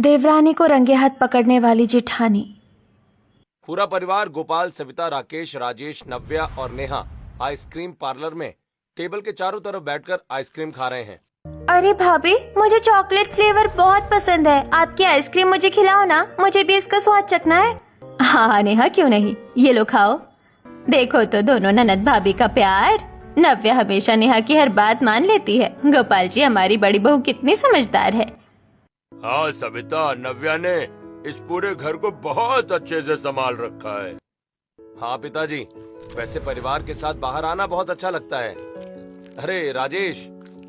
देवरानी को रंगे हाथ पकड़ने वाली जेठानी। पूरा परिवार गोपाल, सविता, राकेश, राजेश, नव्या और नेहा आइसक्रीम पार्लर में टेबल के चारों तरफ बैठकर आइसक्रीम खा रहे हैं। अरे भाभी, मुझे चॉकलेट फ्लेवर बहुत पसंद है। आपकी आइसक्रीम मुझे खिलाओ ना, मुझे भी इसका स्वाद चखना है। हाँ नेहा, क्यों नहीं, ये लो खाओ। देखो तो दोनों ननद भाभी का प्यार। नव्या हमेशा नेहा की हर बात मान लेती है। गोपाल जी, हमारी बड़ी बहू कितनी समझदार है। हाँ सविता, नव्या ने इस पूरे घर को बहुत अच्छे से संभाल रखा है। हाँ पिताजी, वैसे परिवार के साथ बाहर आना बहुत अच्छा लगता है। अरे राजेश,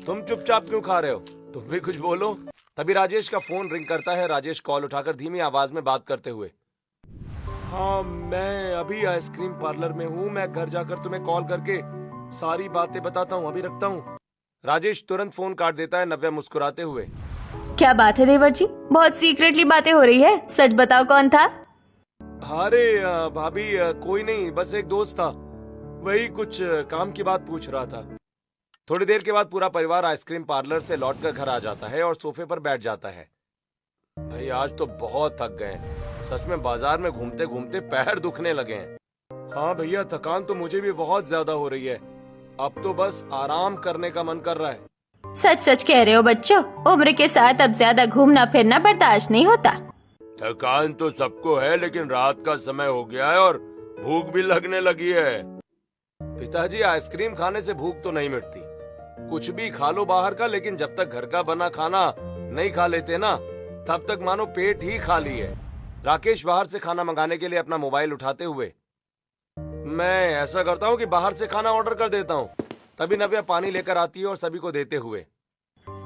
तुम चुपचाप क्यों खा रहे हो? तुम भी कुछ बोलो। तभी राजेश का फोन रिंग करता है। राजेश कॉल उठाकर धीमी आवाज में बात करते हुए, हाँ मैं अभी आइसक्रीम पार्लर में हूँ, मैं घर जाकर तुम्हें कॉल करके सारी बातें बताता हूँ, अभी रखता हूँ। राजेश तुरंत फोन काट देता है। नव्या मुस्कुराते हुए, क्या बात है देवर जी, बहुत सीक्रेटली बातें हो रही है, सच बताओ कौन था? अरे भाभी, कोई नहीं, बस एक दोस्त था, वही कुछ काम की बात पूछ रहा था। थोड़ी देर के बाद पूरा परिवार आइसक्रीम पार्लर से लौटकर घर आ जाता है और सोफे पर बैठ जाता है। भाई आज तो बहुत थक गए, सच में बाजार में घूमते घूमते पैर दुखने लगे हैं। हाँ भैया, थकान तो मुझे भी बहुत ज्यादा हो रही है, अब तो बस आराम करने का मन कर रहा है। सच सच कह रहे हो बच्चों, उम्र के साथ अब ज्यादा घूमना फिरना बर्दाश्त नहीं होता। थकान तो सबको है, लेकिन रात का समय हो गया है और भूख भी लगने लगी है। पिताजी, आइसक्रीम खाने से भूख तो नहीं मिटती, कुछ भी खा लो बाहर का, लेकिन जब तक घर का बना खाना नहीं खा लेते ना, तब तक मानो पेट ही खाली है। राकेश बाहर से खाना मंगाने के लिए अपना मोबाइल उठाते हुए, मैं ऐसा करता हूँ कि बाहर से खाना ऑर्डर कर देता हूँ। तभी नव्या पानी लेकर आती है और सभी को देते हुए,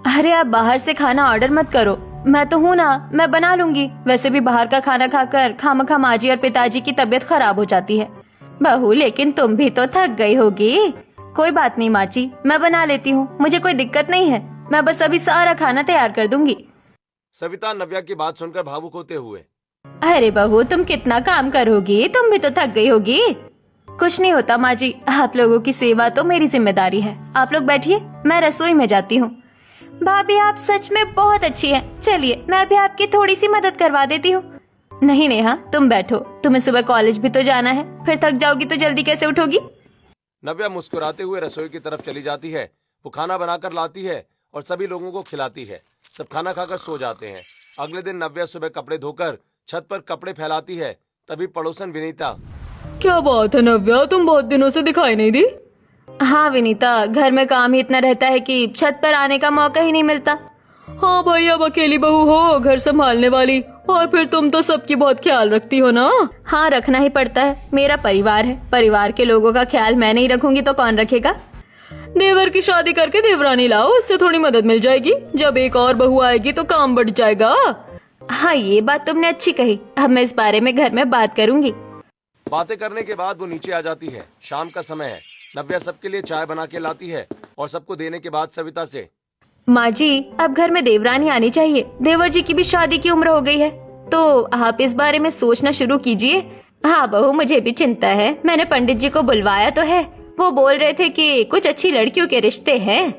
अरे आप बाहर से खाना ऑर्डर मत करो, मैं तो हूँ ना, मैं बना लूंगी। वैसे भी बाहर का खाना खाकर खामखा माँ जी और पिताजी की तबीयत खराब हो जाती है। बहू, लेकिन तुम भी तो थक गई होगी। कोई बात नहीं माँ जी, मैं बना लेती हूँ, मुझे कोई दिक्कत नहीं है। मैं बस अभी सारा खाना तैयार कर दूंगी। सविता नव्या की बात सुनकर भावुक होते हुए, अरे बहू, तुम कितना काम करोगी, तुम भी तो थक गई होगी। कुछ नहीं होता माँ जी, आप लोगों की सेवा तो मेरी जिम्मेदारी है। आप लोग बैठिए, मैं रसोई में जाती हूँ। भाभी, आप सच में बहुत अच्छी हैं। चलिए मैं भी आपकी थोड़ी सी मदद करवा देती हूँ। नहीं नेहा, तुम बैठो, तुम्हें सुबह कॉलेज भी तो जाना है, फिर थक जाओगी तो जल्दी कैसे उठोगी? नव्या मुस्कुराते हुए रसोई की तरफ चली जाती है। वो खाना बनाकर लाती है और सभी लोगों को खिलाती है। सब खाना खाकर सो जाते हैं। अगले दिन नव्या सुबह कपड़े धोकर छत पर कपड़े फैलाती है। तभी पड़ोसन विनीता, क्या बात है नव्या, तुम बहुत दिनों से दिखाई नहीं दी। हाँ विनीता, घर में काम ही इतना रहता है कि छत पर आने का मौका ही नहीं मिलता। हाँ भाई, अब अकेली बहू हो घर संभालने वाली, और फिर तुम तो सबकी बहुत ख्याल रखती हो ना। हाँ, रखना ही पड़ता है, मेरा परिवार है, परिवार के लोगों का ख्याल मैं नहीं रखूंगी तो कौन रखेगा? देवर की शादी करके देवरानी लाओ, उससे थोड़ी मदद मिल जाएगी। जब एक और बहू आएगी तो काम बढ़ जाएगा। हाँ, ये बात तुमने अच्छी कही, अब मैं इस बारे में घर में बात करूंगी। बातें करने के बाद वो नीचे आ जाती है। शाम का समय है। नव्या सबके लिए चाय बना के लाती है और सबको देने के बाद सविता से, माँ जी, अब घर में देवरानी आनी चाहिए। देवर जी की भी शादी की उम्र हो गई है, तो आप इस बारे में सोचना शुरू कीजिए। हाँ बहू, मुझे भी चिंता है। मैंने पंडित जी को बुलवाया तो है, वो बोल रहे थे कि कुछ अच्छी लड़कियों के रिश्ते हैं।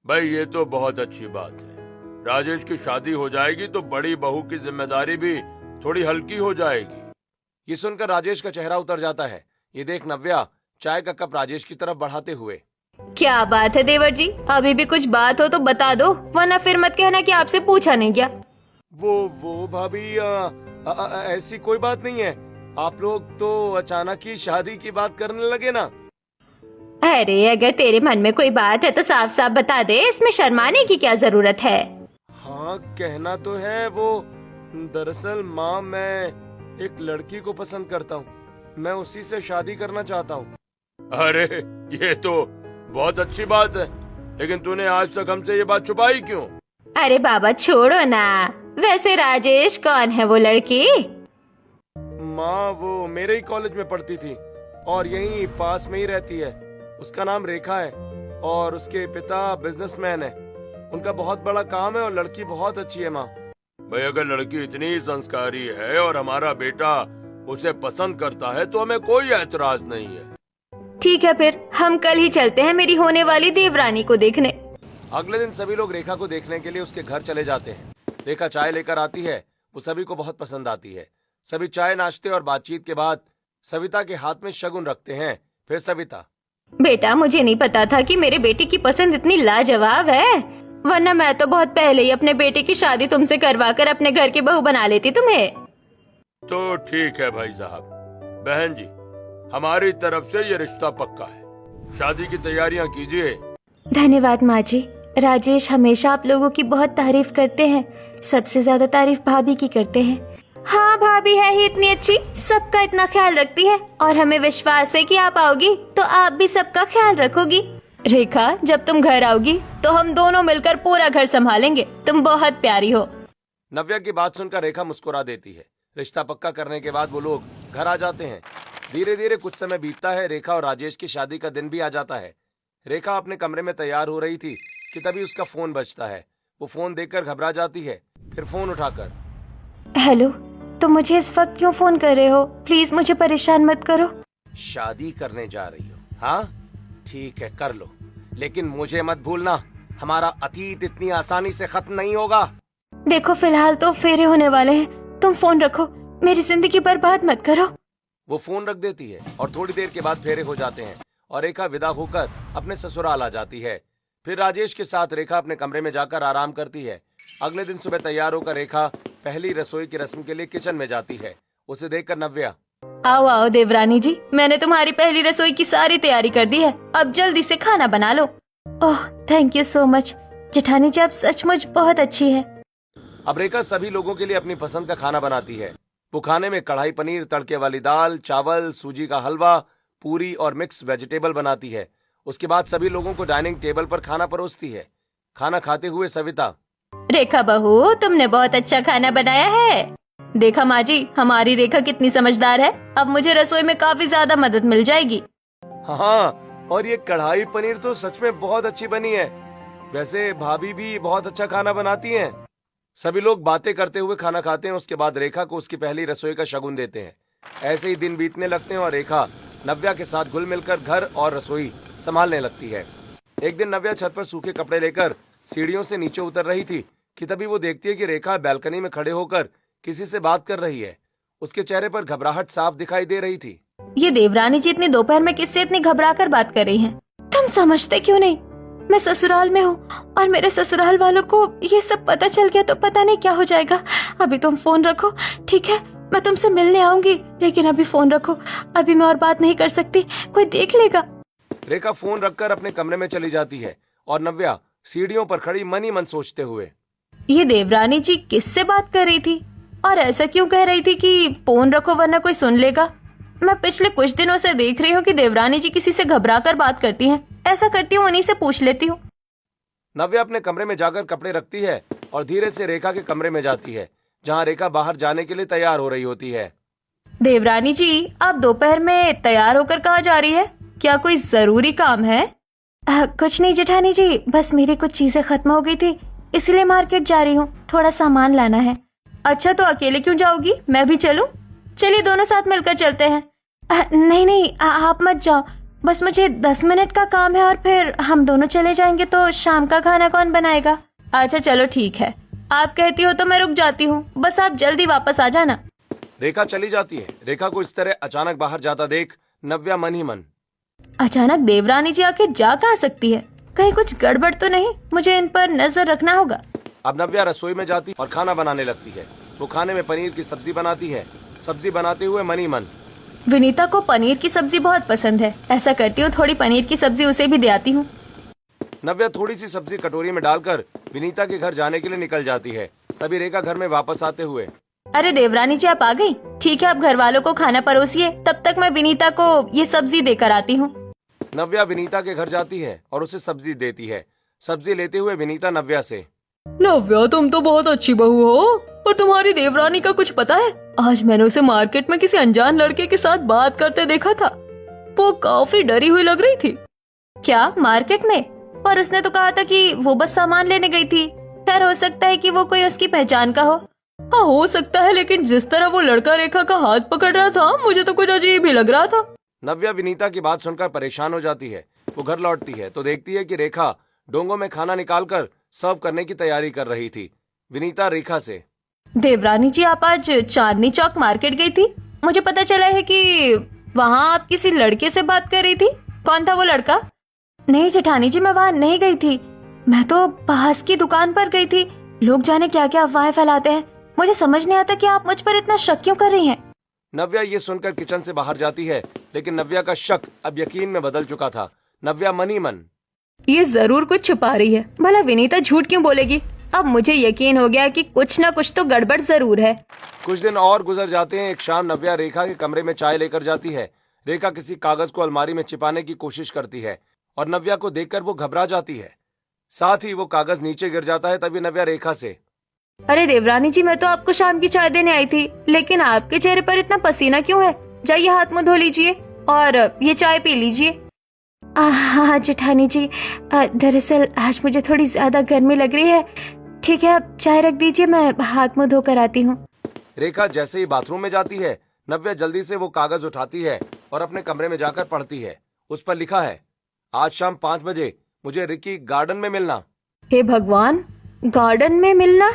भाई ये तो बहुत अच्छी बात है। राजेश की शादी हो जाएगी तो बड़ी बहू की जिम्मेदारी भी थोड़ी हल्की हो जाएगी। ये सुनकर राजेश का चेहरा उतर जाता है। ये देख नव्या चाय का कप राजेश की तरफ बढ़ाते हुए, क्या बात है देवर जी, अभी भी कुछ बात हो तो बता दो, वरना फिर मत कहना कि आपसे पूछा नहीं गया। वो भाभी, ऐसी कोई बात नहीं है। आप लोग तो अचानक ही शादी की बात करने लगे ना। अरे अगर तेरे मन में कोई बात है तो साफ साफ बता दे, इसमें शर्माने की क्या जरूरत है? हाँ, कहना तो है। वो दरअसल माँ, मैं एक लड़की को पसंद करता हूँ, मैं उसी से शादी करना चाहता हूँ। अरे ये तो बहुत अच्छी बात है, लेकिन तूने आज तक हमसे ये बात छुपाई क्यों? अरे बाबा छोड़ो ना, वैसे राजेश कौन है वो लड़की? माँ, वो मेरे ही कॉलेज में पढ़ती थी और यहीं पास में ही रहती है। उसका नाम रेखा है और उसके पिता बिजनेसमैन है। उनका बहुत बड़ा काम है और लड़की बहुत अच्छी है माँ। भाई अगर लड़की इतनी संस्कारी है और हमारा बेटा उसे पसंद करता है तो हमें कोई ऐतराज नहीं है। ठीक है, फिर हम कल ही चलते हैं मेरी होने वाली देवरानी को देखने। अगले दिन सभी लोग रेखा को देखने के लिए उसके घर चले जाते हैं। रेखा चाय लेकर आती है, वो सभी को बहुत पसंद आती है। सभी चाय नाश्ते और बातचीत के बाद सविता के हाथ में शगुन रखते हैं। फिर सविता, बेटा मुझे नहीं पता था कि मेरे बेटे की पसंद इतनी लाजवाब है, वरना मैं तो बहुत पहले ही अपने बेटे की शादी तुमसे करवाकर अपने घर की बहू बना लेती तुम्हें। तो ठीक है भाई साहब। बहन जी, हमारी तरफ से ये रिश्ता पक्का है, शादी की तैयारियां कीजिए। धन्यवाद माँ जी। राजेश हमेशा आप लोगों की बहुत तारीफ करते हैं, सबसे ज्यादा तारीफ भाभी की करते हैं। हाँ भाभी है ही इतनी अच्छी, सबका इतना ख्याल रखती है और हमें विश्वास है कि आप आओगी तो आप भी सबका ख्याल रखोगी। रेखा जब तुम घर आओगी तो हम दोनों मिलकर पूरा घर संभालेंगे, तुम बहुत प्यारी हो। नव्या की बात सुनकर रेखा मुस्कुरा देती है। रिश्ता पक्का करने के बाद वो लोग घर आ जाते हैं। धीरे धीरे कुछ समय बीतता है। रेखा और राजेश की शादी का दिन भी आ जाता है। रेखा अपने कमरे में तैयार हो रही थी कि तभी उसका फोन बजता है। वो फोन देखकर घबरा जाती है। फिर फोन उठाकर, हेलो, तुम मुझे इस वक्त क्यों फोन कर रहे हो? प्लीज मुझे परेशान मत करो। शादी करने जा रही हो? हाँ ठीक है, कर लो, लेकिन मुझे मत भूलना, हमारा अतीत इतनी आसानी से खत्म नहीं होगा। देखो फिलहाल तो फेरे होने वाले हैं, तुम फोन रखो, मेरी जिंदगी बर्बाद मत करो। वो फोन रख देती है और थोड़ी देर के बाद फेरे हो जाते हैं और रेखा विदा होकर अपने ससुराल आ जाती है। फिर राजेश के साथ रेखा अपने कमरे में जाकर आराम करती है। अगले दिन सुबह तैयार होकर रेखा पहली रसोई की रस्म के लिए किचन में जाती है। उसे देखकर नव्या, आओ आओ देवरानी जी, मैंने तुम्हारी पहली रसोई की सारी तैयारी कर दी है, अब जल्दी से खाना बना लो। Oh thank you so much जेठानी जी, आप सचमुच बहुत अच्छी है। अब रेखा सभी लोगों के लिए अपनी पसंद का खाना बनाती है। वो खाने में कढ़ाई पनीर, तड़के वाली दाल, चावल, सूजी का हलवा, पूरी और मिक्स वेजिटेबल बनाती है। उसके बाद सभी लोगों को डाइनिंग टेबल पर खाना परोसती है। खाना खाते हुए सविता, रेखा बहू तुमने बहुत अच्छा खाना बनाया है। देखा माँ जी, हमारी रेखा कितनी समझदार है, अब मुझे रसोई में काफी ज्यादा मदद मिल जाएगी। हाँ, और ये कढ़ाई पनीर तो सच में बहुत अच्छी बनी है। वैसे भाभी भी बहुत अच्छा खाना बनाती हैं। सभी लोग बातें करते हुए खाना खाते हैं। उसके बाद रेखा को उसकी पहली रसोई का शगुन देते हैं। ऐसे ही दिन बीतने लगते हैं और रेखा नव्या के साथ घुल मिलकर घर और रसोई संभालने लगती है। एक दिन नव्या छत पर सूखे कपड़े लेकर सीढ़ियों से नीचे उतर रही थी कि तभी वो देखती है कि रेखा बैल्कनी में खड़े होकर किसी से बात कर रही है। उसके चेहरे पर घबराहट साफ दिखाई दे रही थी। ये देवरानी जी इतनी दोपहर में किससे इतनी घबरा कर बात कर रही हैं? तुम समझते क्यों नहीं? मैं ससुराल में हूँ और मेरे ससुराल वालों को ये सब पता चल गया तो पता नहीं क्या हो जाएगा। अभी तुम फोन रखो, ठीक है? मैं तुमसे मिलने आऊंगी, लेकिन अभी फोन रखो, अभी मैं और बात नहीं कर सकती, कोई देख लेगा। रेखा फोन रखकर अपने कमरे में चली जाती है और नव्या सीढ़ियों पर खड़ी मन ही मन सोचते हुए, ये देवरानी जी किससे बात कर रही थी और ऐसा क्यों कह रही थी कि फोन रखो वरना कोई सुन लेगा? मैं पिछले कुछ दिनों से देख रही हूँ कि देवरानी जी किसी से घबरा कर बात करती हैं। ऐसा करती हूँ, उन्हीं से पूछ लेती हूँ। नव्या अपने कमरे में जाकर कपड़े रखती है और धीरे से रेखा के कमरे में जाती है, जहाँ रेखा बाहर जाने के लिए तैयार हो रही होती है। देवरानी जी, आप दोपहर में तैयार होकर कहाँ जा रही है? क्या कोई जरूरी काम है? कुछ नहीं जेठानी जी, बस मेरी कुछ चीजें खत्म हो गई थी, इसलिए मार्केट जा रही हूँ, थोड़ा सामान लाना है। अच्छा तो अकेले क्यों जाओगी, मैं भी चलूं? चलिए दोनों साथ मिलकर चलते हैं। नहीं नहीं, आप मत जाओ, बस मुझे 10 मिनट का काम है और फिर हम दोनों चले जाएंगे तो शाम का खाना कौन बनाएगा? अच्छा चलो ठीक है, आप कहती हो तो मैं रुक जाती हूँ, बस आप जल्दी वापस आ जाना। रेखा चली जाती है। रेखा को इस तरह अचानक बाहर जाता देख नव्या मन ही मन, अचानक देवरानी जी आके जा कहाँ सकती है? कहीं कुछ गड़बड़ तो नहीं? मुझे इन पर नजर रखना होगा। अब नव्या रसोई में जाती और खाना बनाने लगती है। वो खाने में पनीर की सब्जी बनाती है। सब्जी बनाते हुए मन ही मन, विनीता को पनीर की सब्जी बहुत पसंद है, ऐसा करती हूँ थोड़ी पनीर की सब्जी उसे भी दे आती हूँ। नव्या थोड़ी सी सब्जी कटोरी में डालकर विनीता के घर जाने के लिए निकल जाती है। तभी रेखा घर में वापस आते हुए, अरे देवरानी जी आप आ गई? ठीक है, अब घर वालों को खाना परोसिए, तब तक मैं विनीता को ये सब्जी देकर आती हूँ। नव्या विनीता के घर जाती है और उसे सब्जी देती है। सब्जी लेते हुए विनीता नव्या से, नव्या तुम तो बहुत अच्छी बहू हो, पर तुम्हारी देवरानी का कुछ पता है? आज मैंने उसे मार्केट में किसी अनजान लड़के के साथ बात करते देखा था। वो काफी डरी हुई लग रही थी। क्या मार्केट में? पर उसने तो कहा था कि वो बस सामान लेने गई थी। खैर हो सकता है कि वो कोई उसकी पहचान का हो। हाँ हो सकता है, लेकिन जिस तरह वो लड़का रेखा का हाथ पकड़ रहा था मुझे तो कुछ अजीब ही लग रहा था। नव्या विनीता की बात सुनकर परेशान हो जाती है। वो घर लौटती है तो देखती है कि रेखा डोंगों में खाना निकालकर सर्व करने की तैयारी कर रही थी। विनीता रेखा से। देवरानी जी, आप आज चांदनी चौक मार्केट गई थी। मुझे पता चला है कि वहाँ आप किसी लड़के से बात कर रही थी। कौन था वो लड़का? नहीं जेठानी जी, मैं वहाँ नहीं गई थी। मैं तो पास की दुकान पर गई थी। लोग जाने क्या क्या अफवाहें फैलाते हैं। मुझे समझ नहीं आता कि आप मुझ पर इतना शक क्यों कर रही हैं। नव्या ये सुनकर किचन से बाहर जाती है, लेकिन नव्या का शक अब यकीन में बदल चुका था। नव्या मन ही मन ये जरूर कुछ छुपा रही है। भला विनीता झूठ क्यों बोलेगी? अब मुझे यकीन हो गया कि कुछ ना कुछ तो गड़बड़ जरूर है। कुछ दिन और गुजर जाते हैं। एक शाम नव्या रेखा के कमरे में चाय लेकर जाती है। रेखा किसी कागज को अलमारी में छिपाने की कोशिश करती है और नव्या को देखकर वो घबरा जाती है। साथ ही वो कागज नीचे गिर जाता है। तभी नव्या रेखा से, अरे देवरानी जी, मैं तो आपको शाम की चाय देने आई थी, लेकिन आपके चेहरे पर इतना पसीना क्यों है? जाइए हाथ मुंह धो लीजिए और ये चाय पी लीजिए। हाँ जेठानी जी, दरअसल आज मुझे थोड़ी ज्यादा गर्मी लग रही है। ठीक है, आप चाय रख दीजिए, मैं हाथ मुंह धोकर आती हूँ। रेखा जैसे ही बाथरूम में जाती है, नव्या जल्दी से वो कागज उठाती है और अपने कमरे में जाकर पढ़ती है। उस पर लिखा है, आज शाम 5 बजे मुझे रिकी गार्डन में मिलना। हे भगवान, गार्डन में मिलना?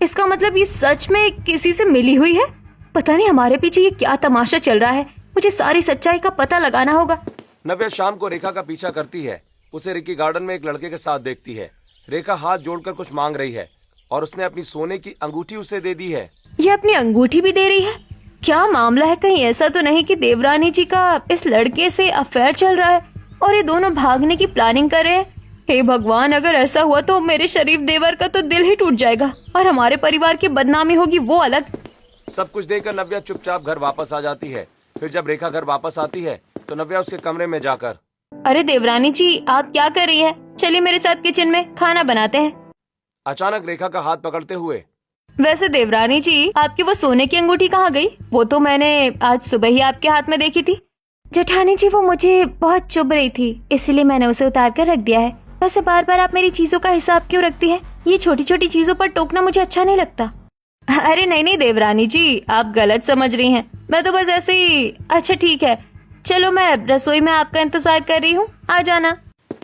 इसका मतलब ये सच में किसी से मिली हुई है? पता नहीं हमारे पीछे ये क्या तमाशा चल रहा है। मुझे सारी सच्चाई का पता लगाना होगा। नव्या शाम को रेखा का पीछा करती है। उसे रिकी गार्डन में एक लड़के के साथ देखती है। रेखा हाथ जोड़कर कुछ मांग रही है और उसने अपनी सोने की अंगूठी उसे दे दी है। ये अपनी अंगूठी भी दे रही है? क्या मामला है? कहीं ऐसा तो नहीं कि देवरानी जी का इस लड़के से अफेयर चल रहा है और ये दोनों भागने की प्लानिंग कर रहे हैं? हे भगवान, अगर ऐसा हुआ तो मेरे शरीफ देवर का तो दिल ही टूट जाएगा और हमारे परिवार की बदनामी होगी, वो अलग। सब कुछ देखकर नव्या चुपचाप घर वापस आ जाती है। फिर जब रेखा घर वापस आती है तो नव्या उसके कमरे में जाकर, अरे देवरानी जी, आप क्या कर रही हैं? चलिए मेरे साथ किचन में खाना बनाते हैं। अचानक रेखा का हाथ पकड़ते हुए, वैसे देवरानी जी, आपकी वो सोने की अंगूठी कहाँ गई? वो तो मैंने आज सुबह ही आपके हाथ में देखी थी। जेठानी जी, वो मुझे बहुत चुभ रही थी, इसलिए मैंने उसे उतार कर रख दिया है। वैसे बार बार आप मेरी चीजों का हिसाब क्यों रखती हैं? ये छोटी छोटी चीजों पर टोकना मुझे अच्छा नहीं लगता। अरे नहीं नहीं देवरानी जी, आप गलत समझ रही हैं। मैं तो बस ऐसे ही। अच्छा ठीक है, चलो मैं रसोई में आपका इंतजार कर रही हूँ, आ जाना।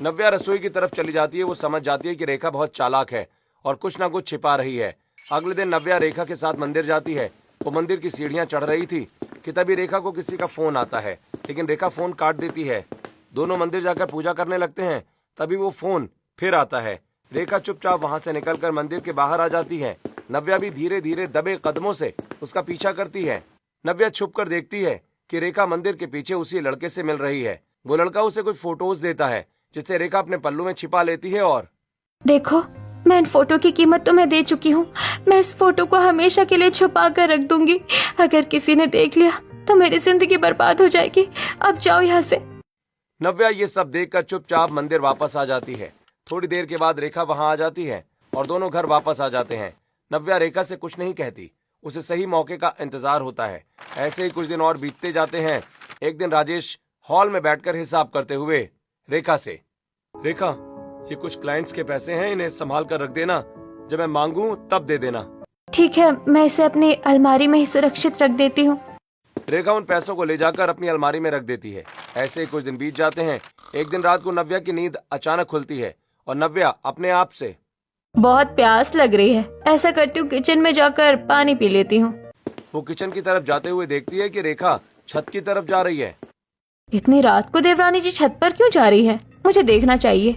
नव्या रसोई की तरफ चली जाती है। वो समझ जाती है कि रेखा बहुत चालाक है और कुछ ना कुछ छिपा रही है। अगले दिन नव्या रेखा के साथ मंदिर जाती है। वो मंदिर की सीढ़ियां चढ़ रही थी कि तभी रेखा को किसी का फोन आता है, लेकिन रेखा फोन काट देती है। दोनों मंदिर जाकर पूजा करने लगते हैं। तभी वो फोन फिर आता है। रेखा चुपचाप वहां से निकलकर मंदिर के बाहर आ जाती है। नव्या भी धीरे धीरे दबे कदमों से उसका पीछा करती है। नव्या छुपकर देखती है कि रेखा मंदिर के पीछे उसी लड़के से मिल रही है। वो लड़का उसे कुछ फोटोज देता है जिसे रेखा अपने पल्लू में छिपा लेती है और, देखो, मैं इन फोटो की कीमत तुम्हें दे चुकी हूँ। मैं इस फोटो को हमेशा के लिए छुपा कर रख दूंगी। अगर किसी ने देख लिया तो मेरी जिंदगी बर्बाद हो जाएगी। अब जाओ यहाँ से। नव्या ये सब देखकर चुपचाप मंदिर वापस आ जाती है। थोड़ी देर के बाद रेखा वहां आ जाती है और दोनों घर वापस आ जाते हैं। नव्या रेखा से कुछ नहीं कहती, उसे सही मौके का इंतजार होता है। ऐसे ही कुछ दिन और बीतते जाते हैं। एक दिन राजेश हॉल में बैठकर हिसाब करते हुए रेखा से, रेखा, ये कुछ क्लाइंट्स के पैसे हैं, इन्हें संभाल कर रख देना। जब मैं मांगू तब दे देना। ठीक है, मैं इसे अपनी अलमारी में ही सुरक्षित रख देती हूँ। रेखा उन पैसों को ले जाकर अपनी अलमारी में रख देती है। ऐसे ही कुछ दिन बीत जाते हैं। एक दिन रात को नव्या की नींद अचानक खुलती है और नव्या अपने आप से, बहुत प्यास लग रही है, ऐसा करती हूँ किचन में जाकर पानी पी लेती हूँ। वो किचन की तरफ जाते हुए देखती है कि रेखा छत की तरफ जा रही है। इतनी रात को देवरानी जी छत पर क्यों जा रही है? मुझे देखना चाहिए।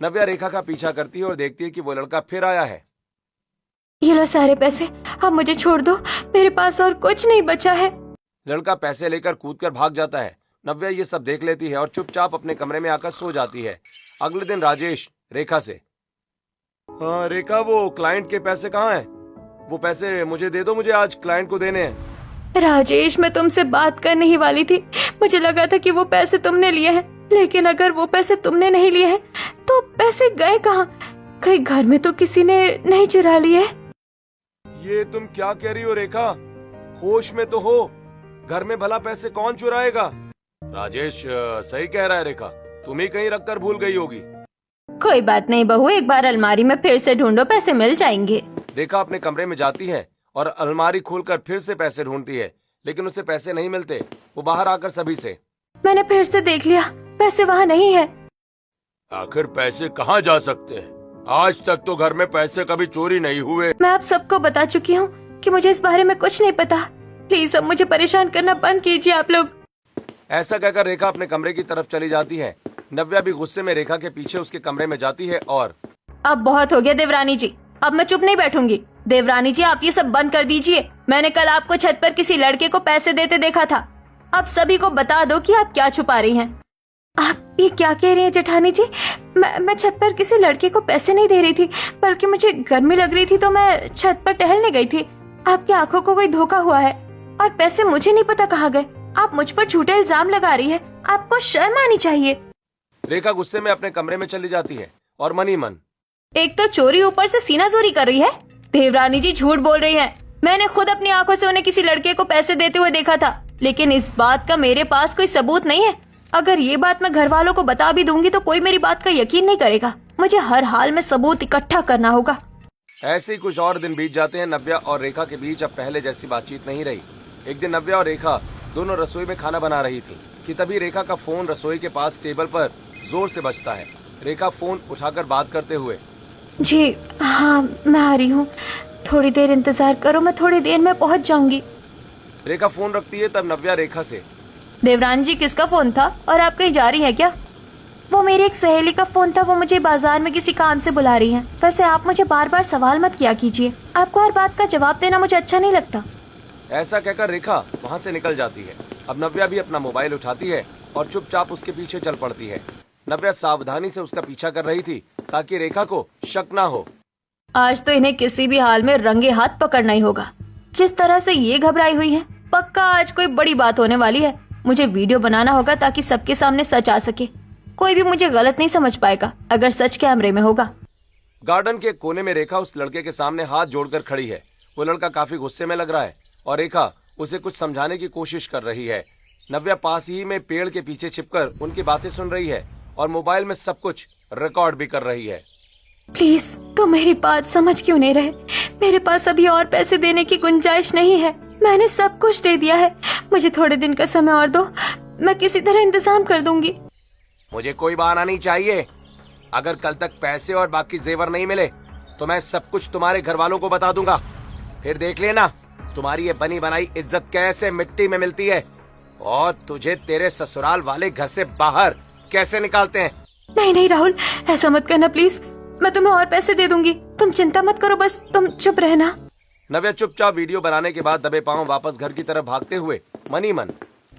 नव्या रेखा का पीछा करती है और देखती है कि वो लड़का फिर आया है। ये लो सारे पैसे, अब मुझे छोड़ दो, मेरे पास और कुछ नहीं बचा है। लड़का पैसे लेकर कूदकर भाग जाता है। नव्या ये सब देख लेती है और चुपचाप अपने कमरे में आकर सो जाती है। अगले दिन राजेश रेखा से, हाँ रेखा, वो क्लाइंट के पैसे कहाँ हैं? वो पैसे मुझे दे दो, मुझे आज क्लाइंट को देने हैं। राजेश, मैं तुमसे बात करने ही वाली थी। मुझे लगा था कि वो पैसे तुमने लिए हैं, लेकिन अगर वो पैसे तुमने नहीं लिए हैं तो पैसे गए कहाँ? कहीं घर में तो किसी ने नहीं चुरा लिए? ये तुम क्या कह रही हो रेखा? होश में तो हो। घर में भला पैसे कौन चुराएगा? राजेश सही कह रहा है रेखा, तुम ही कहीं रखकर भूल गई होगी। कोई बात नहीं बहू, एक बार अलमारी में फिर से ढूंढो, पैसे मिल जाएंगे। रेखा अपने कमरे में जाती है और अलमारी खोलकर फिर से पैसे ढूंढती है, लेकिन उसे पैसे नहीं मिलते। वो बाहर आकर सभी से, मैंने फिर से देख लिया, पैसे वहाँ नहीं है। आखिर पैसे कहाँ जा सकते हैं? आज तक तो घर में पैसे कभी चोरी नहीं हुए। मैं आप सबको बता चुकी हूँ कि मुझे इस बारे में कुछ नहीं पता। प्लीज अब मुझे परेशान करना बंद कीजिए आप लोग। ऐसा कहकर रेखा अपने कमरे की तरफ चली जाती है। नव्या भी गुस्से में रेखा के पीछे उसके कमरे में जाती है और अब बहुत हो गया देवरानी जी, अब मैं चुप नहीं बैठूंगी। देवरानी जी आप ये सब बंद कर दीजिए। मैंने कल आपको छत पर किसी लड़के को पैसे देते देखा था। अब सभी को बता दो कि आप क्या छुपा रही हैं। आप ये क्या कह रही हैं जेठानी जी? मैं छत पर किसी लड़के को पैसे नहीं दे रही थी, बल्कि मुझे गर्मी लग रही थी तो मैं छत पर टहलने गई थी। आपकी आंखों को कोई धोखा हुआ है और पैसे मुझे नहीं पता कहाँ गए। आप मुझ पर झूठे इल्जाम लगा रही है, आपको शर्म आनी चाहिए। रेखा गुस्से में अपने कमरे में चली जाती है और मन ही मन एक तो चोरी, ऊपर से सीना चोरी कर रही है। देवरानी जी झूठ बोल रही है। मैंने खुद अपनी आंखों से उन्हें किसी लड़के को पैसे देते हुए देखा था, लेकिन इस बात का मेरे पास कोई सबूत नहीं है। अगर ये बात मैं घर वालों को बता भी दूंगी तो कोई मेरी बात का यकीन नहीं करेगा। मुझे हर हाल में सबूत इकट्ठा करना होगा। ऐसे ही कुछ और दिन बीत जाते हैं। नव्या और रेखा के बीच अब पहले जैसी बातचीत नहीं रही। एक दिन नव्या और रेखा दोनों रसोई में खाना बना रही थी कि तभी रेखा का फोन रसोई के पास टेबल पर जोर से बजता है। रेखा फोन उठाकर बात करते हुए, जी हाँ मैं आ रही हूँ, थोड़ी देर इंतजार करो, मैं थोड़ी देर में पहुँच जाऊंगी। रेखा फोन रखती है। तब नव्या रेखा से, देवरानी जी किसका फोन था और आप कहीं जा रही हैं क्या? वो मेरी एक सहेली का फोन था, वो मुझे बाजार में किसी काम से बुला रही है। वैसे आप मुझे बार बार सवाल मत किया कीजिए, आपको हर बात का जवाब देना मुझे अच्छा नहीं लगता। ऐसा कहकर रेखा वहाँ से निकल जाती है। अब नव्या भी अपना मोबाइल उठाती है और चुपचाप उसके पीछे चल पड़ती है। नव्या सावधानी से उसका पीछा कर रही थी ताकि रेखा को शक ना हो। आज तो इन्हें किसी भी हाल में रंगे हाथ पकड़ना ही होगा। जिस तरह से ये घबराई हुई है, पक्का आज कोई बड़ी बात होने वाली है। मुझे वीडियो बनाना होगा ताकि सबके सामने सच आ सके। कोई भी मुझे गलत नहीं समझ पाएगा अगर सच कैमरे में होगा। गार्डन के कोने में रेखा उस लड़के के सामने हाथ जोड़कर खड़ी है। वो लड़का काफी गुस्से में लग रहा है और रेखा उसे कुछ समझाने की कोशिश कर रही है। नव्या पास ही में पेड़ के पीछे छिपकर उनकी बातें सुन रही है और मोबाइल में सब कुछ रिकॉर्ड भी कर रही है। प्लीज तो मेरी बात समझ क्यों नहीं रहे? मेरे पास अभी और पैसे देने की गुंजाइश नहीं है। मैंने सब कुछ दे दिया है। मुझे थोड़े दिन का समय और दो, मैं किसी तरह इंतजाम कर दूंगी। मुझे कोई बहाना नहीं चाहिए। अगर कल तक पैसे और बाकी जेवर नहीं मिले तो मैं सब कुछ तुम्हारे घर वालों को बता दूंगा। फिर देख लेना तुम्हारी ये बनी बनाई इज्जत कैसे मिट्टी में मिलती है और तुझे तेरे ससुराल वाले घर से बाहर कैसे निकालते हैं। नहीं नहीं राहुल, ऐसा मत करना प्लीज। मैं तुम्हें और पैसे दे दूंगी, तुम चिंता मत करो, बस तुम चुप रहना। नव्या चुपचाप वीडियो बनाने के बाद दबे पांव वापस घर की तरफ भागते हुए मन ही मन,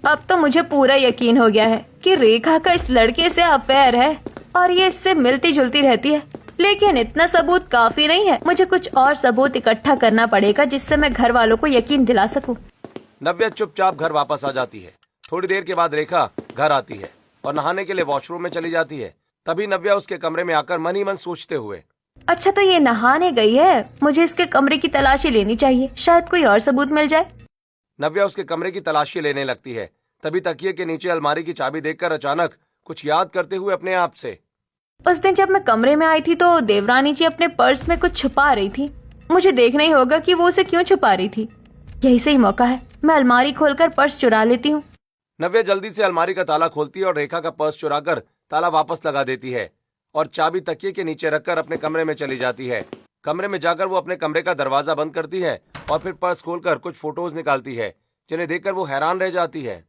अब तो मुझे पूरा यकीन हो गया है कि रेखा का इस लड़के से अफेयर है और ये इससे मिलती जुलती रहती है। लेकिन इतना सबूत काफी नहीं है, मुझे कुछ और सबूत इकट्ठा करना पड़ेगा जिससे मैं घर वालों को यकीन दिला सकूं। नव्या चुपचाप घर वापस आ जाती है। थोड़ी देर के बाद रेखा घर आती है और नहाने के लिए वॉशरूम में चली जाती है। तभी नव्या उसके कमरे में आकर मन ही मन सोचते हुए, अच्छा तो ये नहाने गई है, मुझे इसके कमरे की तलाशी लेनी चाहिए, शायद कोई और सबूत मिल जाए। नव्या उसके कमरे की तलाशी लेने लगती है। तभी तकिए के नीचे अलमारी की चाबी देखकर अचानक कुछ याद करते हुए अपने आप से, उस दिन जब मैं कमरे में आई थी तो देवरानी जी अपने पर्स में कुछ छुपा रही थी। मुझे देखना ही होगा कि वो उसे क्यों छुपा रही थी। यही सही मौका है, मैं अलमारी खोलकर पर्स चुरा लेती हूँ। नव्या जल्दी से अलमारी का ताला खोलती है और रेखा का पर्स चुराकर ताला वापस लगा देती है और चाबी तकिए के नीचे रखकर अपने कमरे में चली जाती है। कमरे में जाकर वो अपने कमरे का दरवाजा बंद करती है और फिर पर्स खोलकर कुछ फोटोज निकालती है जिन्हें देखकर वो हैरान रह जाती है।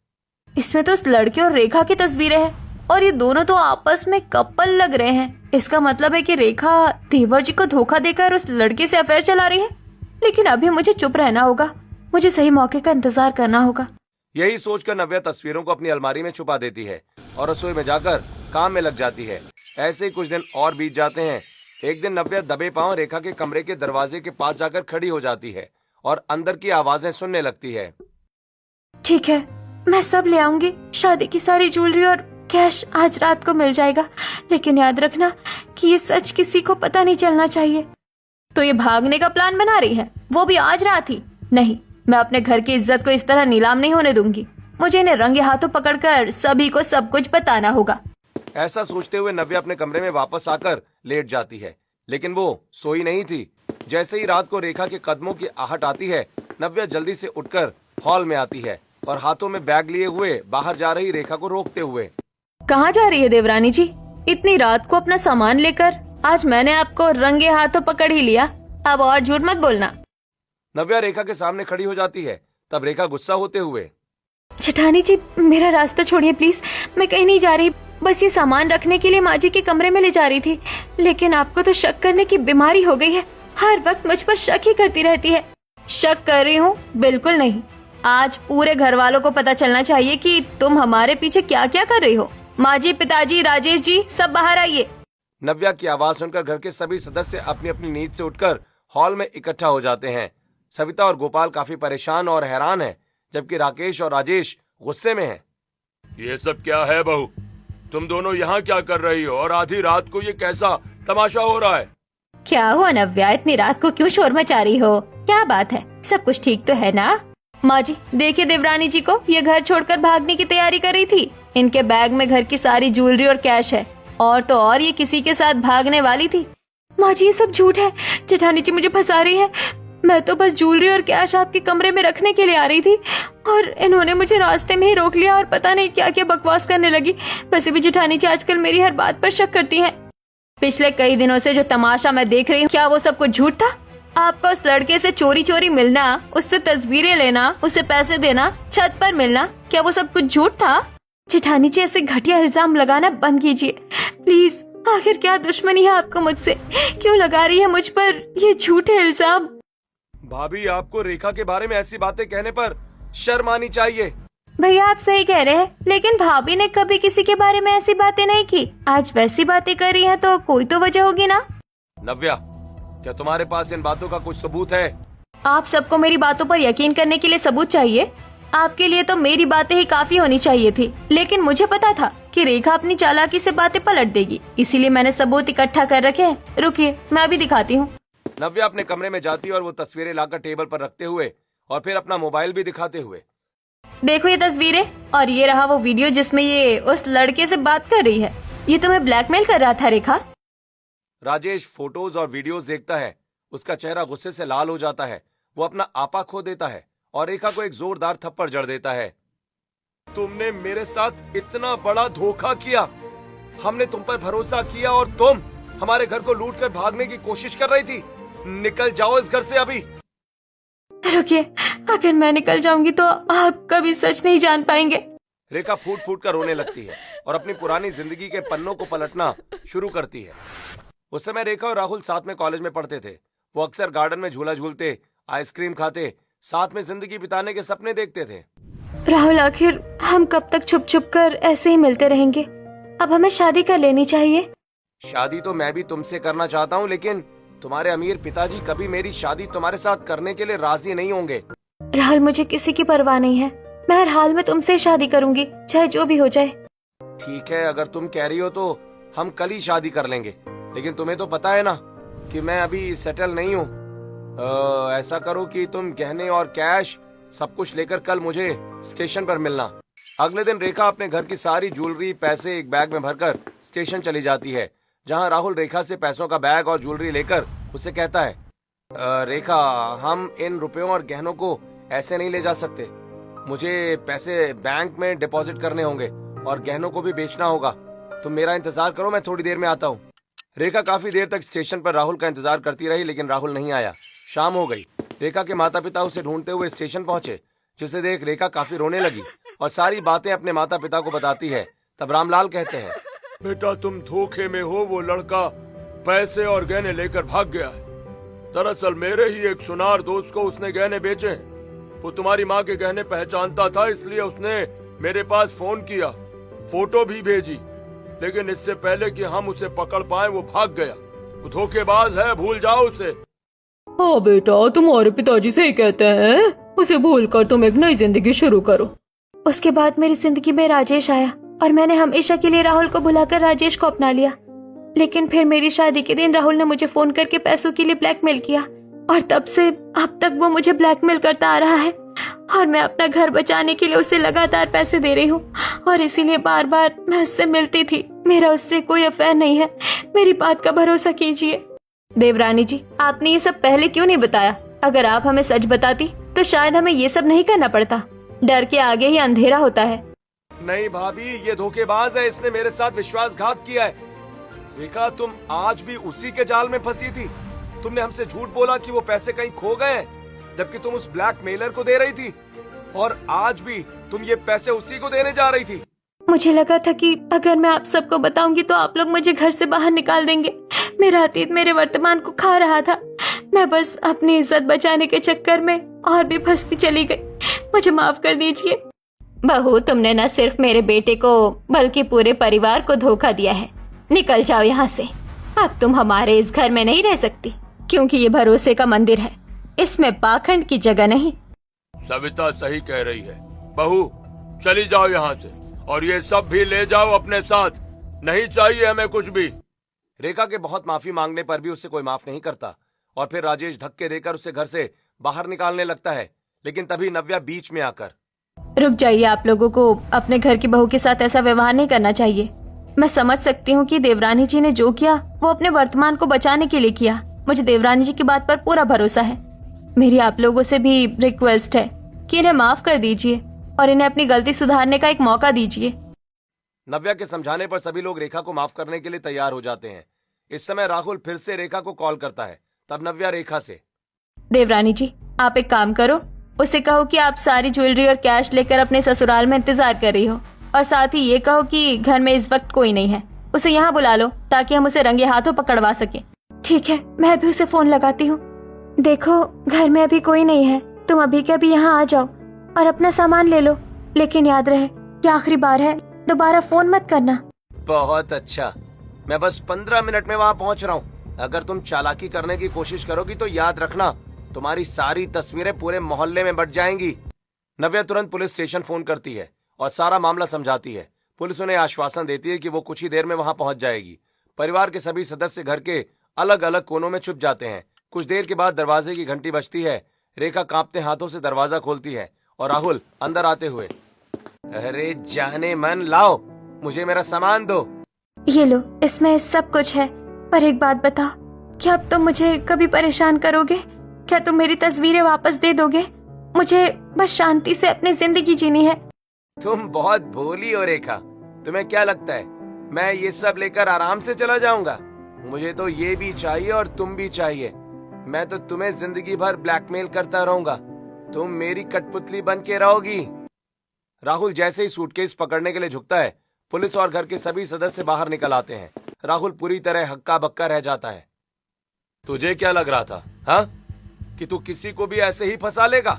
इसमें तो उस लड़के और रेखा की तस्वीरें हैं और ये दोनों तो आपस में कपल लग रहे हैं। इसका मतलब है कि रेखा देवर जी को धोखा देकर उस लड़के से अफेयर चला रही है। लेकिन अभी मुझे चुप रहना होगा, मुझे सही मौके का इंतजार करना होगा। यही सोचकर नव्या तस्वीरों को अपनी अलमारी में छुपा देती है और रसोई में जाकर काम में लग जाती है। ऐसे ही कुछ दिन और बीत जाते हैं। एक दिन नव्या दबे पांव रेखा के कमरे के दरवाजे के पास जाकर खड़ी हो जाती है और अंदर की आवाजें सुनने लगती है। ठीक है, मैं सब ले आऊंगी, शादी की सारी ज्वेलरी और कैश आज रात को मिल जाएगा। लेकिन याद रखना कि ये सच किसी को पता नहीं चलना चाहिए। तो ये भागने का प्लान बना रही है, वो भी आज रात ही? नहीं, मैं अपने घर की इज्जत को इस तरह नीलाम नहीं होने दूंगी। मुझे इन्हें रंगे हाथों पकड़कर सभी को सब कुछ बताना होगा। ऐसा सोचते हुए नव्या अपने कमरे में वापस आकर लेट जाती है, लेकिन वो सोई नहीं थी। जैसे ही रात को रेखा के कदमों की आहट आती है, नव्या जल्दी से उठकर हॉल में आती है और हाथों में बैग लिए हुए बाहर जा रही रेखा को रोकते हुए, कहाँ जा रही है देवरानी जी? इतनी रात को अपना सामान लेकर आज मैंने आपको रंगे हाथों पकड़ ही लिया, अब और झूठ मत बोलना। नव्या रेखा के सामने खड़ी हो जाती है। तब रेखा गुस्सा होते हुए, जेठानी जी मेरा रास्ता छोड़िए प्लीज, मैं कहीं नहीं जा रही, बस ये सामान रखने के लिए माँ जी के कमरे में ले जा रही थी। लेकिन आपको तो शक करने की बीमारी हो गई है, हर वक्त मुझ पर शक ही करती रहती है। शक कर रही हूँ? बिल्कुल नहीं। आज पूरे घर वालों को पता चलना चाहिए कि तुम हमारे पीछे क्या क्या कर रही हो। माँ जी, पिताजी, राजेश जी, सब बाहर आइए। नव्या की आवाज सुनकर घर के सभी सदस्य अपनी अपनी नींद से उठकर हॉल में इकट्ठा हो जाते हैं। सविता और गोपाल काफी परेशान और हैरान हैं, जबकि राकेश और राजेश गुस्से में हैं। ये सब क्या है बहू? तुम दोनों यहाँ क्या कर रही हो और आधी रात को ये कैसा तमाशा हो रहा है? क्या हुआ नव्या, इतनी रात को क्यों शोर मचा रही हो? क्या बात है, सब कुछ ठीक तो है ना? माँ जी देखिए, देवरानी जी को ये घर छोड़कर भागने की तैयारी कर रही थी। इनके बैग में घर की सारी ज्वेलरी और कैश है, और तो और ये किसी के साथ भागने वाली थी। माँ जी ये सब झूठ है, जेठानी जी मुझे फंसा रही है। मैं तो बस ज्वेलरी और कैश आपके कमरे में रखने के लिए आ रही थी और इन्होंने मुझे रास्ते में ही रोक लिया और पता नहीं क्या क्या बकवास करने लगी। वैसे भी जेठानी जी आजकल मेरी हर बात पर शक करती हैं। पिछले कई दिनों से जो तमाशा मैं देख रही हूँ, क्या वो सब कुछ झूठ था? आपका उस लड़के से चोरी चोरी मिलना, उससे तस्वीरें लेना, उसे पैसे देना, छत पर मिलना, क्या वो सब कुछ झूठ था? जेठानी जी ऐसे घटिया इल्जाम लगाना बंद कीजिए प्लीज। आखिर क्या दुश्मनी है आपको मुझसे? क्यों लगा रही है मुझ पर ये झूठे इल्जाम? भाभी, आपको रेखा के बारे में ऐसी बातें कहने पर शर्म आनी चाहिए। भैया आप सही कह रहे हैं, लेकिन भाभी ने कभी किसी के बारे में ऐसी बातें नहीं की। आज वैसी बातें कर रही हैं तो कोई तो वजह होगी ना? नव्या, क्या तुम्हारे पास इन बातों का कुछ सबूत है? आप सबको मेरी बातों पर यकीन करने के लिए सबूत चाहिए? आपके लिए तो मेरी बातें ही काफी होनी चाहिए थी, लेकिन मुझे पता था कि रेखा अपनी चालाकी से बातें पलट देगी, इसीलिए मैंने सबूत इकट्ठा कर रखे हैं। रुकिए, मैं अभी दिखाती हूँ। नव्या अपने कमरे में जाती और वो तस्वीरें लाकर टेबल पर रखते हुए और फिर अपना मोबाइल भी दिखाते हुए, देखो ये तस्वीरें, और ये रहा वो वीडियो जिसमें ये उस लड़के से बात कर रही है। ये तुम्हें ब्लैकमेल कर रहा था रेखा? राजेश फोटोज और वीडियोस देखता है। उसका चेहरा गुस्से से लाल हो जाता है। वो अपना आपा खो देता है और रेखा को एक जोरदार थप्पड़ जड़ देता है। तुमने मेरे साथ इतना बड़ा धोखा किया। हमने तुम पर भरोसा किया और तुम हमारे घर को लूट कर भागने की कोशिश कर रही थी। निकल जाओ इस घर से अभी। रुकिए, अगर मैं निकल जाऊंगी तो आप कभी सच नहीं जान पाएंगे। रेखा फूट फूट कर रोने लगती है और अपनी पुरानी जिंदगी के पन्नों को पलटना शुरू करती है। उस समय रेखा और राहुल साथ में कॉलेज में पढ़ते थे। वो अक्सर गार्डन में झूला झूलते, आइसक्रीम खाते, साथ में जिंदगी बिताने के सपने देखते थे। राहुल, आखिर हम कब तक छुप छुप कर ऐसे ही मिलते रहेंगे? अब हमें शादी कर लेनी चाहिए। शादी तो मैं भी तुमसे करना चाहता हूँ, लेकिन तुम्हारे अमीर पिताजी कभी मेरी शादी तुम्हारे साथ करने के लिए राजी नहीं होंगे। राहुल, मुझे किसी की परवाह नहीं है। मैं हर हाल में तुमसे शादी करूंगी, चाहे जो भी हो जाए। ठीक है, अगर तुम कह रही हो तो हम कल ही शादी कर लेंगे, लेकिन तुम्हें तो पता है ना कि मैं अभी सेटल नहीं हूँ। ऐसा करो कि तुम गहने और कैश सब कुछ लेकर कल मुझे स्टेशन पर मिलना। अगले दिन रेखा अपने घर की सारी ज्वेलरी, पैसे एक बैग में भरकर स्टेशन चली जाती है, जहां राहुल रेखा से पैसों का बैग और ज्वेलरी लेकर उसे कहता है, रेखा, हम इन रुपयों और गहनों को ऐसे नहीं ले जा सकते। मुझे पैसे बैंक में डिपॉजिट करने होंगे और गहनों को भी बेचना होगा। तुम मेरा इंतजार करो, मैं थोड़ी देर में आता हूँ। रेखा काफी देर तक स्टेशन पर राहुल का इंतजार करती रही, लेकिन राहुल नहीं आया। शाम हो गई। रेखा के माता पिता उसे ढूंढते हुए स्टेशन पहुंचे, जिसे देख रेखा काफी रोने लगी और सारी बातें अपने माता पिता को बताती है। तब रामलाल कहते हैं, बेटा तुम धोखे में हो। वो लड़का पैसे और गहने लेकर भाग गया है। दरअसल मेरे ही एक सुनार दोस्त को उसने गहने बेचे हैं। वो तुम्हारी माँ के गहने पहचानता था, इसलिए उसने मेरे पास फोन किया, फोटो भी भेजी, लेकिन इससे पहले कि हम उसे पकड़ पाए वो भाग गया। वो धोखेबाज है, भूल जाओ उसे। हाँ बेटा, तुम्हारे पिताजी सही कहते हैं, उसे भूलकर तुम एक नई जिंदगी शुरू करो। उसके बाद मेरी जिंदगी में राजेश आया और मैंने हमेशा के लिए राहुल को भुलाकर राजेश को अपना लिया। लेकिन फिर मेरी शादी के दिन राहुल ने मुझे फोन करके पैसों के लिए ब्लैकमेल किया और तब से अब तक वो मुझे ब्लैकमेल करता आ रहा है और मैं अपना घर बचाने के लिए उसे लगातार पैसे दे रही हूँ और इसीलिए बार बार मैं उससे मिलती थी। मेरा उससे कोई अफेयर नहीं है, मेरी बात का भरोसा कीजिए। देवरानी जी, आपने ये सब पहले क्यों नहीं बताया? अगर आप हमें सच बताती तो शायद हमें ये सब नहीं करना पड़ता। डर के आगे ही अंधेरा होता है। नहीं भाभी, ये धोखेबाज है, इसने मेरे साथ विश्वासघात किया है। रेखा, तुम आज भी उसी के जाल में फंसी थी। तुमने हमसे झूठ बोला कि वो पैसे कहीं खो गए हैं, जबकि तुम उस ब्लैकमेलर को दे रही थी, और आज भी तुम ये पैसे उसी को देने जा रही थी। मुझे लगा था कि अगर मैं आप सबको बताऊंगी तो आप लोग मुझे घर से बाहर निकाल देंगे। मेरा अतीत मेरे वर्तमान को खा रहा था। मैं बस अपनी इज्जत बचाने के चक्कर में और भी फंसती चली गई। मुझे माफ कर दीजिए। बहू, तुमने न सिर्फ मेरे बेटे को बल्कि पूरे परिवार को धोखा दिया है। निकल जाओ यहाँ से। अब तुम हमारे इस घर में नहीं रह सकती, क्योंकि ये भरोसे का मंदिर है। इसमें पाखंड की जगह नहीं। सविता सही कह रही है। बहू, चली जाओ यहाँ से, और ये सब भी ले जाओ अपने साथ। नहीं चाहिए हमें कुछ भी। रेखा के बहुत माफी मांगने पर भी उसे कोई माफ नहीं करता, और फिर राजेश धक्के देकर उसे घर से बाहर निकालने लगता है। लेकिन तभी नव्या बीच में आकर, रुक जाइए। आप लोगों को अपने घर की बहू के साथ ऐसा व्यवहार नहीं करना चाहिए। मैं समझ सकती हूँ कि देवरानी जी ने जो किया वो अपने वर्तमान को बचाने के लिए किया। मुझे देवरानी जी की बात पर पूरा भरोसा है। मेरी आप लोगों से भी रिक्वेस्ट है कि इन्हें माफ कर दीजिए और इन्हें अपनी गलती सुधारने का एक मौका दीजिए। नव्या के समझाने पर सभी लोग रेखा को माफ करने के लिए तैयार हो जाते हैं। इस समय राहुल फिर से रेखा को कॉल करता है। तब नव्या रेखा से, देवरानी जी, आप एक काम करो, उसे कहो कि आप सारी ज्वेलरी और कैश लेकर अपने ससुराल में इंतजार कर रही हो, और साथ ही ये कहो कि घर में इस वक्त कोई नहीं है। उसे यहाँ बुला लो ताकि हम उसे रंगे हाथों पकड़वा सके। ठीक है, मैं अभी उसे फोन लगाती हूँ। देखो, घर में अभी कोई नहीं है, तुम अभी के अभी यहाँ आ जाओ और अपना सामान ले लो। लेकिन याद रहे, ये आखिरी बार है, दोबारा फोन मत करना। बहुत अच्छा, मैं बस 15 मिनट में वहाँ पहुँच रहा हूँ। अगर तुम चालाकी करने की कोशिश करोगी तो याद रखना, तुम्हारी सारी तस्वीरें पूरे मोहल्ले में बट जाएंगी। नव्या तुरंत पुलिस स्टेशन फोन करती है और सारा मामला समझाती है। पुलिस उन्हें आश्वासन देती है कि वो कुछ ही देर में वहाँ पहुँच जाएगी। परिवार के सभी सदस्य घर के अलग अलग कोनों में छुप जाते हैं। कुछ देर के बाद दरवाजे की घंटी बजती है। रेखा कांपते हाथों से दरवाजा खोलती है और राहुल अंदर आते हुए, अरे जाने मन, लाओ मुझे मेरा सामान दो। ये लो, इसमें सब कुछ है। पर एक बात बताओ, क्या अब तुम मुझे कभी परेशान करोगे? क्या तुम मेरी तस्वीरें वापस दे दोगे? मुझे बस शांति से अपनी जिंदगी जीनी है। तुम बहुत भोली हो रेखा। तुम्हें क्या लगता है मैं ये सब लेकर आराम से चला जाऊंगा? मुझे तो ये भी चाहिए और तुम भी चाहिए। मैं तो तुम्हें जिंदगी भर ब्लैकमेल करता रहूंगा। तुम मेरी कठपुतली बन के रहोगी। राहुल जैसे ही सूटकेस पकड़ने के लिए झुकता है, पुलिस और घर के सभी सदस्य बाहर निकल आते हैं। राहुल पूरी तरह हक्का बक्का रह जाता है। तुझे क्या लग रहा था, हाँ, कि तू किसी को भी ऐसे ही फंसा लेगा?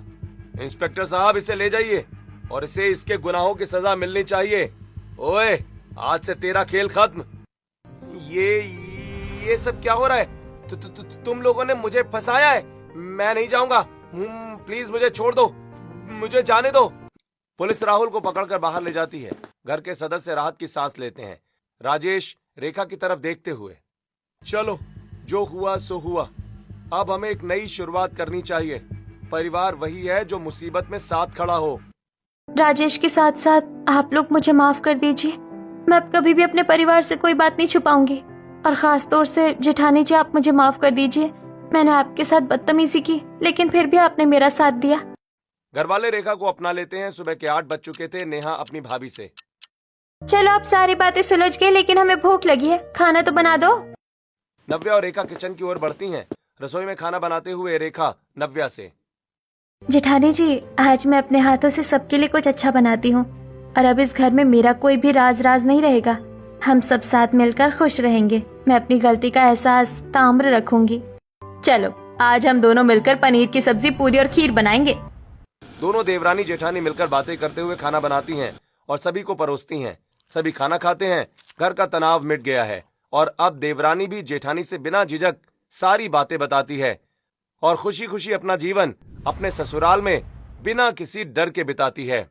इंस्पेक्टर साहब, इसे ले जाइए और इसे इसके गुनाहों की सजा मिलनी चाहिए। ओए, आज से तेरा खेल खत्म। ये सब क्या हो रहा है? तुम लोगों ने मुझे फंसाया है। मैं नहीं जाऊंगा। प्लीज मुझे छोड़ दो, मुझे जाने दो। पुलिस राहुल को पकड़कर बाहर ले जाती है। घर के सदस्य राहत की सांस लेते हैं, राजेश रेखा की तरफ देखते हुए। चलो, जो हुआ सो हुआ। अब हमें एक नई शुरुआत करनी चाहिए। परिवार वही है जो मुसीबत में साथ खड़ा हो। राजेश के साथ साथ आप लोग मुझे माफ कर दीजिए। मैं अब कभी भी अपने परिवार से कोई बात नहीं छुपाऊंगी, और खास तौर से जेठानी जी, आप मुझे माफ कर दीजिए। मैंने आपके साथ बदतमीजी की, लेकिन फिर भी आपने मेरा साथ दिया। घर वाले रेखा को अपना लेते हैं। सुबह के 8 बज चुके थे। नेहा अपनी भाभी से, चलो अब सारी बातें सुलझ गई, लेकिन हमें भूख लगी है, खाना तो बना दो। नव्या और रेखा किचन की ओर बढ़ती हैं। रसोई में खाना बनाते हुए रेखा नव्या से, जेठानी जी, आज मैं अपने हाथों से सबके लिए कुछ अच्छा बनाती हूँ, और अब इस घर में मेरा कोई भी राज नहीं रहेगा। हम सब साथ मिलकर खुश रहेंगे। मैं अपनी गलती का एहसास ताम्र रखूंगी। चलो, आज हम दोनों मिलकर पनीर की सब्जी, पूरी और खीर बनाएंगे। दोनों देवरानी जेठानी मिलकर बातें करते हुए खाना बनाती हैं और सभी को परोसती हैं। सभी खाना खाते हैं। घर का तनाव मिट गया है और अब देवरानी भी जेठानी से बिना झिझक सारी बातें बताती है और खुशी खुशी अपना जीवन अपने ससुराल में बिना किसी डर के बिताती है।